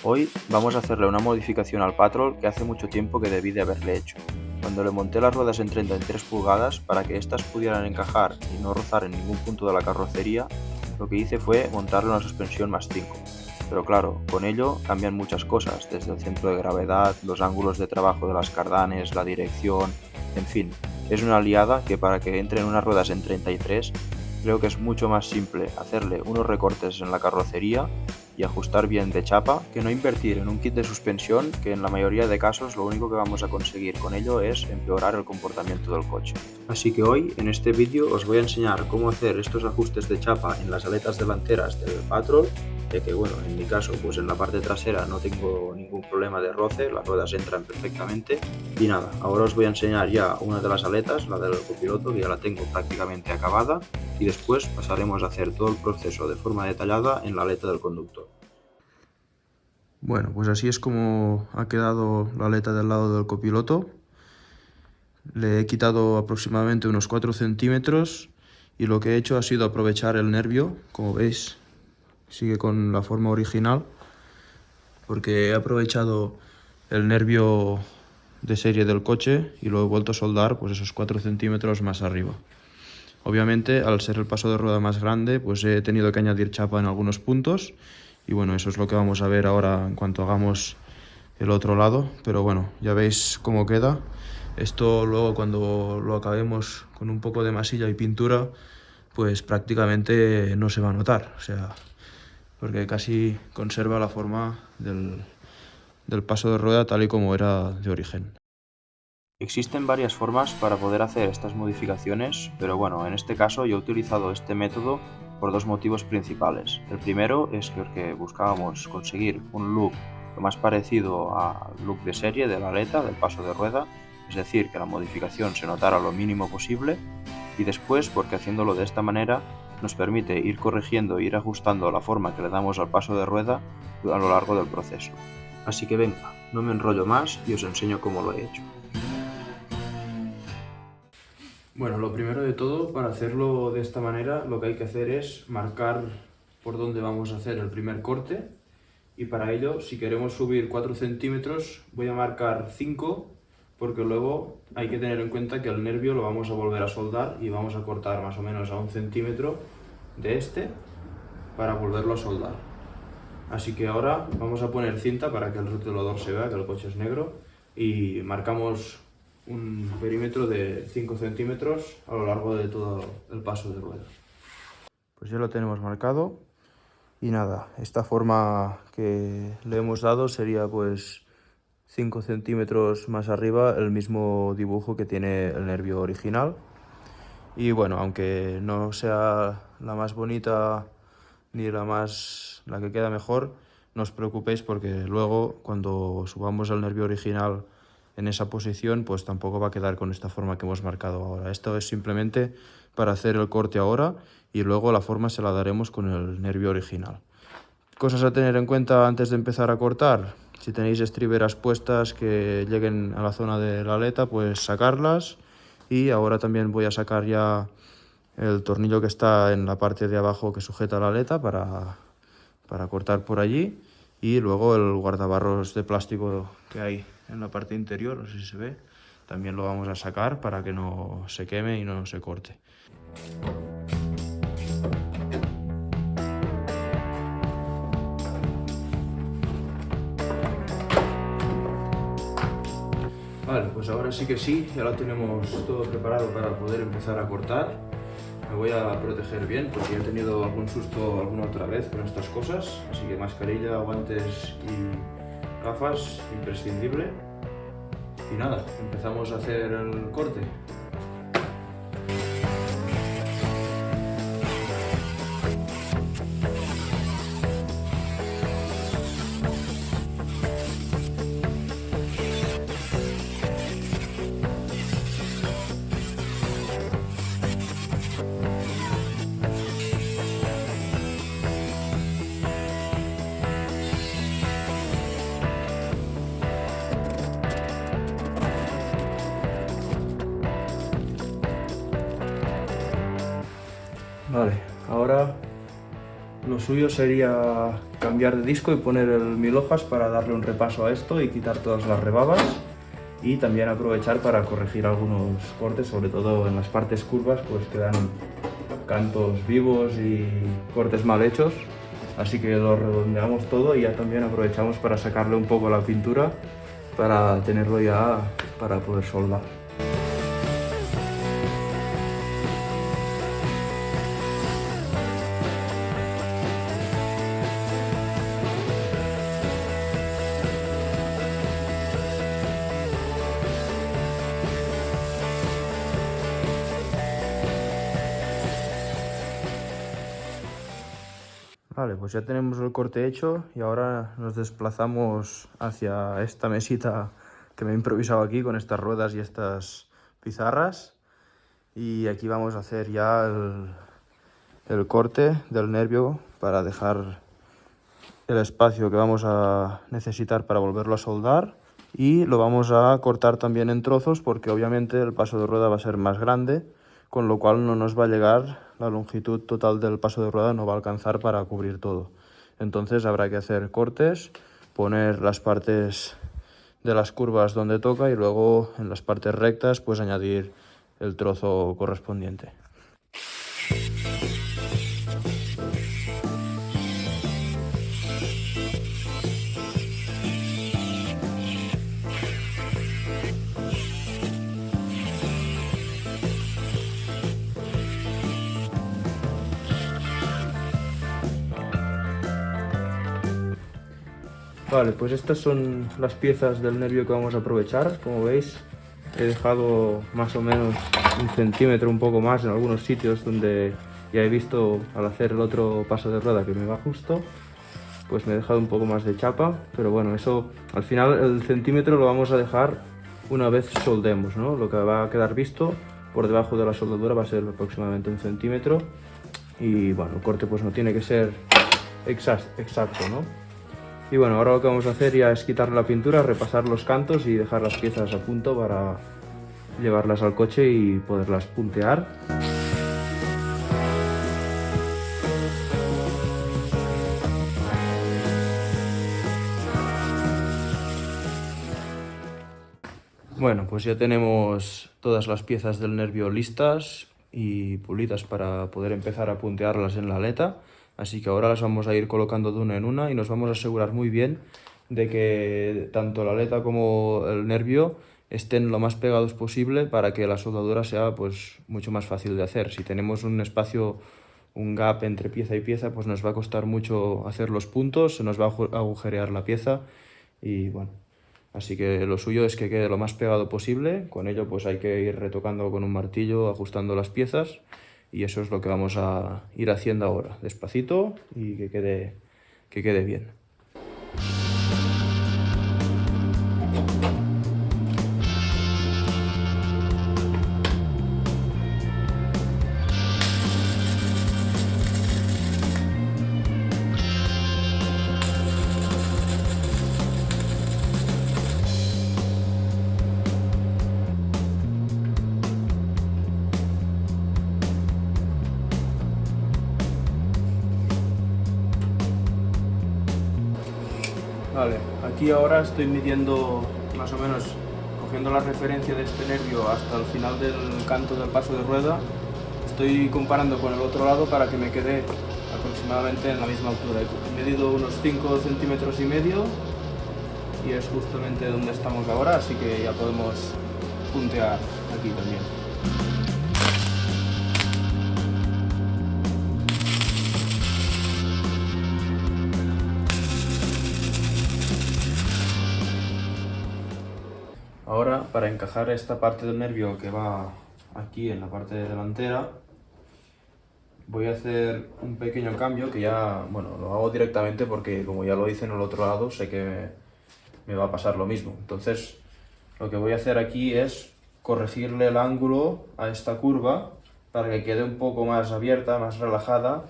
Hoy vamos a hacerle una modificación al Patrol que hace mucho tiempo que debí de haberle hecho. Cuando le monté las ruedas en 33 pulgadas para que éstas pudieran encajar y no rozar en ningún punto de la carrocería, lo que hice fue montarle una suspensión más 5. Pero claro, con ello cambian muchas cosas, desde el centro de gravedad, los ángulos de trabajo de las cardanes, la dirección, en fin, es una liada que para que entren unas ruedas en 33 creo que es mucho más simple hacerle unos recortes en la carrocería y ajustar bien de chapa que no invertir en un kit de suspensión que en la mayoría de casos lo único que vamos a conseguir con ello es empeorar el comportamiento del coche. Así que hoy en este vídeo os voy a enseñar cómo hacer estos ajustes de chapa en las aletas delanteras del Patrol, ya que bueno, en mi caso pues en la parte trasera no tengo ningún problema de roce, las ruedas entran perfectamente. Y nada, ahora os voy a enseñar ya una de las aletas, la del copiloto, que ya la tengo prácticamente acabada, y después pasaremos a hacer todo el proceso de forma detallada en la aleta del conductor. Bueno, pues así es como ha quedado la aleta del lado del copiloto. Le he quitado aproximadamente unos 4 centímetros y lo que he hecho ha sido aprovechar el nervio, como veis sigue con la forma original, porque he aprovechado el nervio de serie del coche y lo he vuelto a soldar pues esos 4 centímetros más arriba. Obviamente, al ser el paso de rueda más grande, pues he tenido que añadir chapa en algunos puntos y bueno, eso es lo que vamos a ver ahora en cuanto hagamos el otro lado, pero bueno, ya veis cómo queda. Esto luego cuando lo acabemos con un poco de masilla y pintura, pues prácticamente no se va a notar, o sea, porque casi conserva la forma del paso de rueda tal y como era de origen. Existen varias formas para poder hacer estas modificaciones, pero bueno, en este caso yo he utilizado este método por dos motivos principales. El primero es que buscábamos conseguir un look lo más parecido al look de serie de la aleta, del paso de rueda, es decir, que la modificación se notara lo mínimo posible, y después porque haciéndolo de esta manera nos permite ir corrigiendo e ir ajustando la forma que le damos al paso de rueda a lo largo del proceso. Así que venga, no me enrollo más y os enseño cómo lo he hecho. Bueno, lo primero de todo, para hacerlo de esta manera, lo que hay que hacer es marcar por dónde vamos a hacer el primer corte, y para ello, si queremos subir 4 centímetros, voy a marcar 5, porque luego hay que tener en cuenta que el nervio lo vamos a volver a soldar y vamos a cortar más o menos a 1 centímetro de este para volverlo a soldar. Así que ahora vamos a poner cinta para que el rotulador se vea que el coche es negro y marcamos un perímetro de 5 centímetros a lo largo de todo el paso de rueda. Pues ya lo tenemos marcado y nada, esta forma que le hemos dado sería pues 5 centímetros más arriba el mismo dibujo que tiene el nervio original. Y bueno, aunque no sea la más bonita ni la que queda mejor, no os preocupéis porque luego cuando subamos el nervio original en esa posición, pues tampoco va a quedar con esta forma que hemos marcado ahora. Esto es simplemente para hacer el corte ahora y luego la forma se la daremos con el nervio original. Cosas a tener en cuenta antes de empezar a cortar: si tenéis estriberas puestas que lleguen a la zona de la aleta, pues sacarlas. Y ahora también voy a sacar ya el tornillo que está en la parte de abajo que sujeta la aleta para cortar por allí. Y luego el guardabarros de plástico que hay en la parte interior, no sé si se ve, también lo vamos a sacar para que no se queme y no se corte. Vale, pues ahora sí que sí, ya lo tenemos todo preparado para poder empezar a cortar. Me voy a proteger bien porque he tenido algún susto alguna otra vez con estas cosas, así que mascarilla, guantes y gafas, imprescindible. Y nada, empezamos a hacer el corte. Vale, ahora los suyo sería cambiar de disco y poner el 1000 hojas para darle un repaso a esto y quitar todas las rebabas, y también aprovechar para corregir algunos cortes, sobre todo en las partes curvas, pues quedan cantos vivos y cortes mal hechos, así que lo redondeamos todo y ya también aprovechamos para sacarle un poco la pintura para tenerlo ya para poder soldar. Vale, pues ya tenemos el corte hecho y ahora nos desplazamos hacia esta mesita que me he improvisado aquí con estas ruedas y estas pizarras, y aquí vamos a hacer ya el corte del nervio para dejar el espacio que vamos a necesitar para volverlo a soldar, y lo vamos a cortar también en trozos porque obviamente el paso de rueda va a ser más grande, con lo cual no nos va a llegar, la longitud total del paso de rueda no va a alcanzar para cubrir todo. Entonces habrá que hacer cortes, poner las partes de las curvas donde toca y luego en las partes rectas pues añadir el trozo correspondiente. Vale, pues estas son las piezas del nervio que vamos a aprovechar. Como veis, he dejado más o menos 1 centímetro, un poco más en algunos sitios donde ya he visto al hacer el otro paso de rueda que me va justo, pues me he dejado un poco más de chapa, pero bueno, eso al final el centímetro lo vamos a dejar una vez soldemos, ¿no? Lo que va a quedar visto por debajo de la soldadura va a ser aproximadamente 1 centímetro, y bueno, el corte pues no tiene que ser exacto, ¿no? Y bueno, ahora lo que vamos a hacer ya es quitarle la pintura, repasar los cantos y dejar las piezas a punto para llevarlas al coche y poderlas puntear. Bueno, pues ya tenemos todas las piezas del nervio listas y pulidas para poder empezar a puntearlas en la aleta. Así que ahora las vamos a ir colocando de una en una y nos vamos a asegurar muy bien de que tanto la aleta como el nervio estén lo más pegados posible para que la soldadura sea pues mucho más fácil de hacer. Si tenemos un espacio, un gap entre pieza y pieza, pues nos va a costar mucho hacer los puntos, se nos va a agujerear la pieza y bueno. Así que lo suyo es que quede lo más pegado posible. Con ello pues hay que ir retocando con un martillo, ajustando las piezas, y eso es lo que vamos a ir haciendo ahora, despacito y que quede bien. Vale, aquí ahora estoy midiendo más o menos, cogiendo la referencia de este nervio hasta el final del canto del paso de rueda. Estoy comparando con el otro lado para que me quede aproximadamente en la misma altura. He medido unos 5 centímetros y medio y es justamente donde estamos ahora, así que ya podemos puntear aquí también. Ahora, para encajar esta parte del nervio que va aquí en la parte delantera, voy a hacer un pequeño cambio que ya, bueno, lo hago directamente porque como ya lo hice en el otro lado, sé que me va a pasar lo mismo. Entonces, lo que voy a hacer aquí es corregirle el ángulo a esta curva para que quede un poco más abierta, más relajada,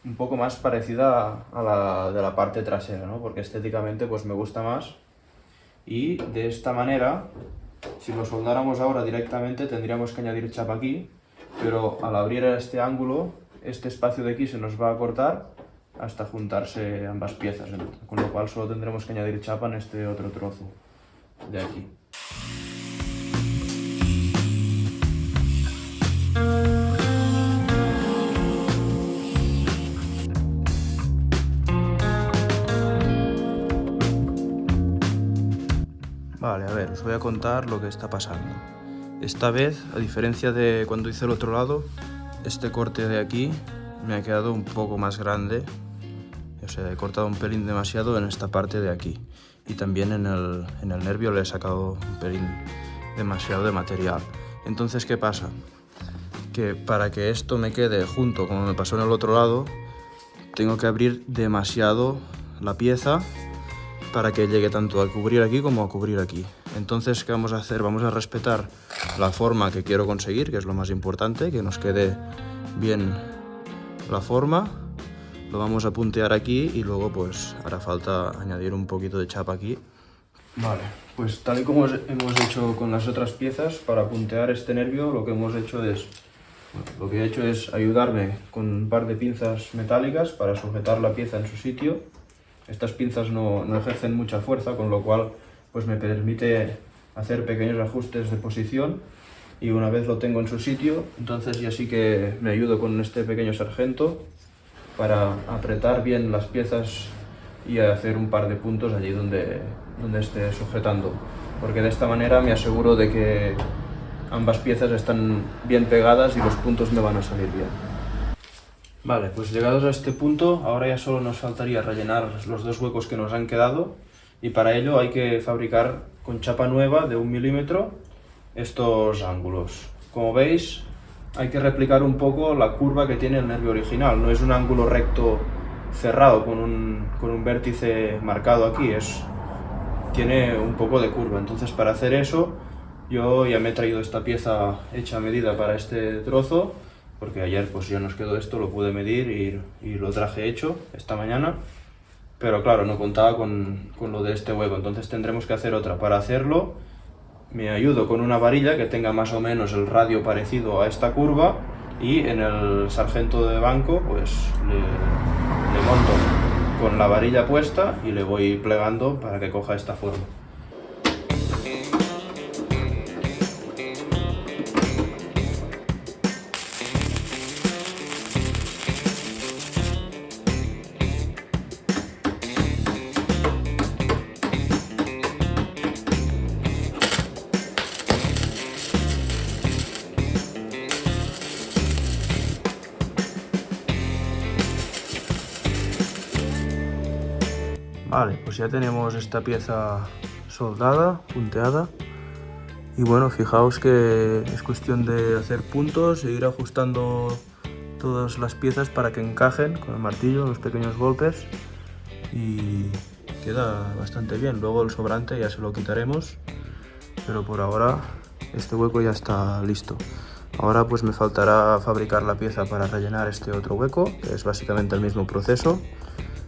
un poco más parecida a la de la parte trasera, ¿no? Porque estéticamente pues me gusta más. Y de esta manera, si lo soldáramos ahora directamente tendríamos que añadir chapa aquí, pero al abrir este ángulo, este espacio de aquí se nos va a cortar hasta juntarse ambas piezas, con lo cual solo tendremos que añadir chapa en este otro trozo de aquí. Vale, a ver, os voy a contar lo que está pasando. Esta vez, a diferencia de cuando hice el otro lado, este corte de aquí me ha quedado un poco más grande. O sea, he cortado un pelín demasiado en esta parte de aquí. Y también en el nervio le he sacado un pelín demasiado de material. Entonces, ¿qué pasa? Que para que esto me quede junto, como me pasó en el otro lado, tengo que abrir demasiado la pieza para que llegue tanto a cubrir aquí como a cubrir aquí. Entonces, ¿qué vamos a hacer? Vamos a respetar la forma que quiero conseguir, que es lo más importante, que nos quede bien la forma. Lo vamos a puntear aquí y luego pues hará falta añadir un poquito de chapa aquí. Vale, pues tal y como hemos hecho con las otras piezas, para puntear este nervio lo que he hecho es ayudarme con un par de pinzas metálicas para sujetar la pieza en su sitio. Estas pinzas no ejercen mucha fuerza, con lo cual pues me permite hacer pequeños ajustes de posición, y una vez lo tengo en su sitio, entonces ya sí que me ayudo con este pequeño sargento para apretar bien las piezas y hacer un par de puntos allí donde esté sujetando, porque de esta manera me aseguro de que ambas piezas están bien pegadas y los puntos me van a salir bien. Vale, pues llegados a este punto, ahora ya solo nos faltaría rellenar los dos huecos que nos han quedado, y para ello hay que fabricar con chapa nueva de 1 milímetro estos ángulos. Como veis, hay que replicar un poco la curva que tiene el nervio original. No es un ángulo recto cerrado con un vértice marcado aquí, tiene un poco de curva. Entonces, para hacer eso, yo ya me he traído esta pieza hecha a medida para este trozo, porque ayer pues ya nos quedó esto, lo pude medir y lo traje hecho esta mañana, pero claro, no contaba con lo de este hueco, entonces tendremos que hacer otra. Para hacerlo me ayudo con una varilla que tenga más o menos el radio parecido a esta curva, y en el sargento de banco pues le monto con la varilla puesta y le voy plegando para que coja esta forma. Vale, pues ya tenemos esta pieza soldada, punteada, y bueno, fijaos que es cuestión de hacer puntos e ir ajustando todas las piezas para que encajen con el martillo, los pequeños golpes, y queda bastante bien. Luego el sobrante ya se lo quitaremos, pero por ahora este hueco ya está listo. Ahora pues me faltará fabricar la pieza para rellenar este otro hueco, que es básicamente el mismo proceso.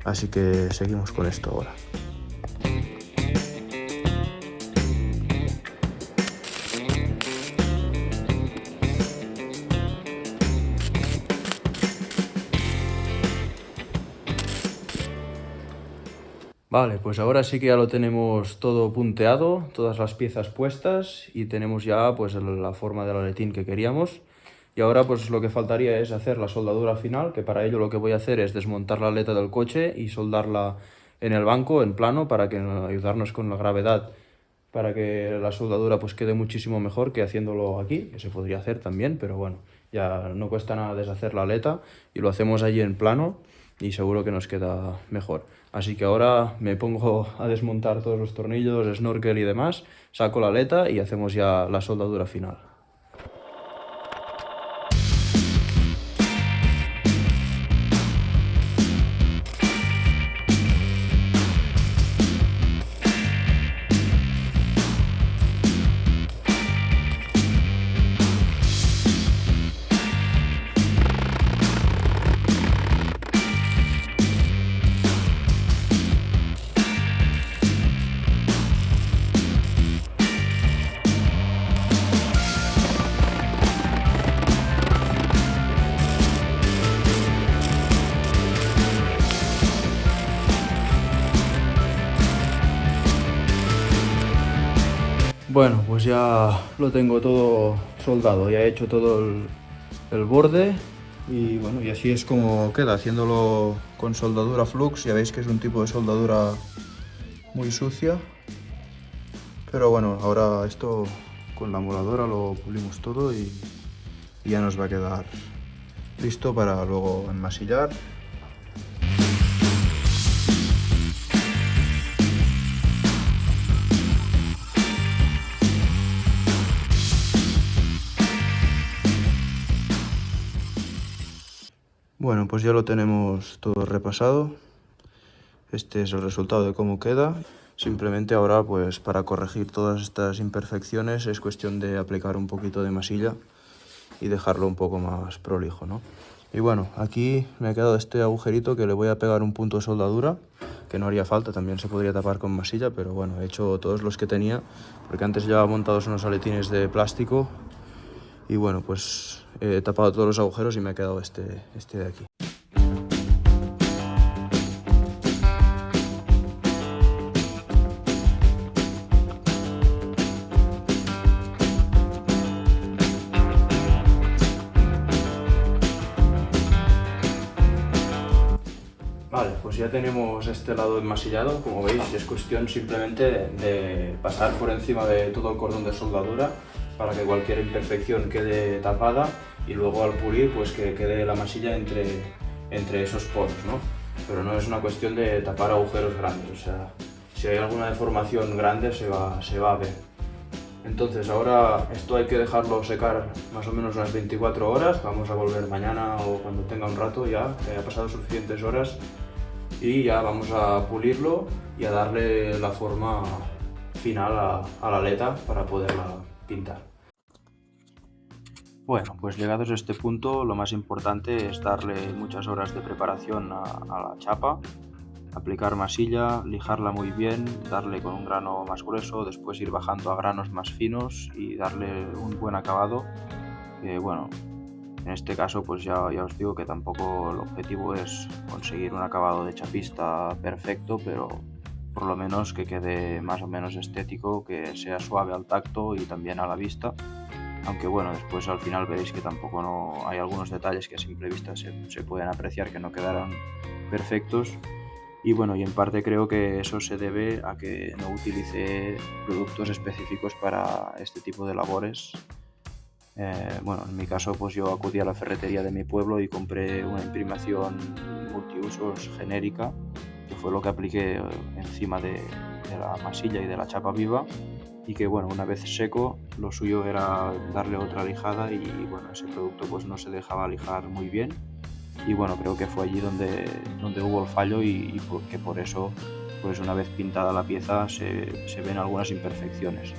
Así que seguimos con esto ahora. Vale, pues ahora sí que ya lo tenemos todo punteado, todas las piezas puestas, y tenemos ya pues la forma del aletín que queríamos. Y ahora pues lo que faltaría es hacer la soldadura final, que para ello lo que voy a hacer es desmontar la aleta del coche y soldarla en el banco, en plano, para que ayudarnos con la gravedad, para que la soldadura pues quede muchísimo mejor que haciéndolo aquí, que se podría hacer también, pero bueno, ya no cuesta nada deshacer la aleta y lo hacemos allí en plano y seguro que nos queda mejor. Así que ahora me pongo a desmontar todos los tornillos, snorkel y demás, saco la aleta y hacemos ya la soldadura final. Bueno, pues ya lo tengo todo soldado, ya he hecho todo el borde y bueno, y así es como queda, haciéndolo con soldadura flux. Ya veis que es un tipo de soldadura muy sucia, pero bueno, ahora esto con la moladora lo pulimos todo y ya nos va a quedar listo para luego enmasillar. Bueno, pues ya lo tenemos todo repasado. Este es el resultado de cómo queda. Simplemente ahora, pues para corregir todas estas imperfecciones es cuestión de aplicar un poquito de masilla y dejarlo un poco más prolijo, ¿no? Y bueno, aquí me ha quedado este agujerito que le voy a pegar un punto de soldadura, que no haría falta, también se podría tapar con masilla, pero bueno, he hecho todos los que tenía, porque antes llevaba montados unos aletines de plástico y bueno, pues he tapado todos los agujeros y me ha quedado este de aquí. Vale, pues ya tenemos este lado enmasillado, como veis, es cuestión simplemente de pasar por encima de todo el cordón de soldadura para que cualquier imperfección quede tapada y luego al pulir pues que quede la masilla entre esos poros, ¿no? Pero no es una cuestión de tapar agujeros grandes, o sea, si hay alguna deformación grande se va a ver. Entonces ahora esto hay que dejarlo secar más o menos unas 24 horas, vamos a volver mañana o cuando tenga un rato ya, que haya pasado suficientes horas, y ya vamos a pulirlo y a darle la forma final a la aleta para poderla pintar. Bueno, pues llegados a este punto lo más importante es darle muchas horas de preparación a la chapa, aplicar masilla, lijarla muy bien, darle con un grano más grueso, después ir bajando a granos más finos y darle un buen acabado, que bueno, en este caso pues ya os digo que tampoco el objetivo es conseguir un acabado de chapista perfecto, pero por lo menos que quede más o menos estético, que sea suave al tacto y también a la vista. Aunque bueno, después al final veréis que tampoco no hay algunos detalles que a simple vista se pueden apreciar que no quedarán perfectos. Y bueno, y en parte creo que eso se debe a que no utilice productos específicos para este tipo de labores. Bueno, en mi caso pues yo acudí a la ferretería de mi pueblo y compré una imprimación multiusos genérica, que fue lo que apliqué encima de la masilla y de la chapa viva, y que bueno, una vez seco lo suyo era darle otra lijada y bueno, ese producto pues no se dejaba lijar muy bien y bueno, creo que fue allí donde hubo el fallo y que por eso pues una vez pintada la pieza se ven algunas imperfecciones.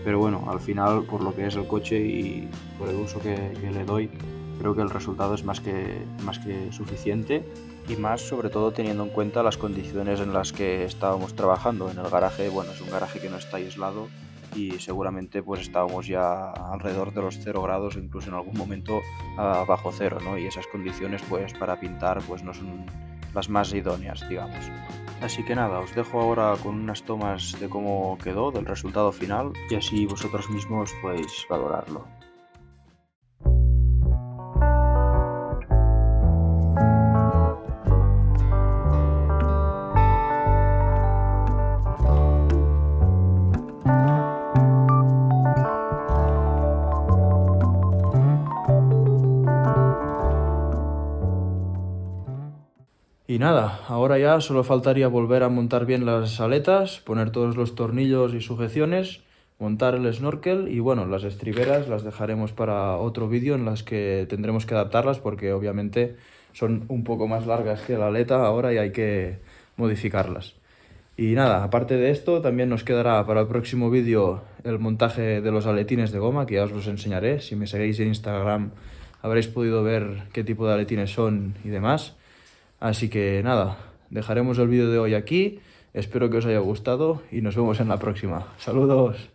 Pero bueno, al final por lo que es el coche y por el uso que le doy, creo que el resultado es más que suficiente y más sobre todo teniendo en cuenta las condiciones en las que estábamos trabajando. En el garaje, bueno, es un garaje que no está aislado y seguramente pues estábamos ya alrededor de los 0 grados, incluso en algún momento bajo cero, ¿no? Y esas condiciones pues para pintar pues no son las más idóneas, digamos. Así que nada, os dejo ahora con unas tomas de cómo quedó, del resultado final, y así vosotros mismos podéis valorarlo. Y nada, ahora ya solo faltaría volver a montar bien las aletas, poner todos los tornillos y sujeciones, montar el snorkel y bueno, las estriberas las dejaremos para otro vídeo en las que tendremos que adaptarlas porque obviamente son un poco más largas que la aleta ahora y hay que modificarlas. Y nada, aparte de esto también nos quedará para el próximo vídeo el montaje de los aletines de goma, que ya os los enseñaré. Si me seguís en Instagram habréis podido ver qué tipo de aletines son y demás. Así que nada, dejaremos el vídeo de hoy aquí, espero que os haya gustado y nos vemos en la próxima. ¡Saludos!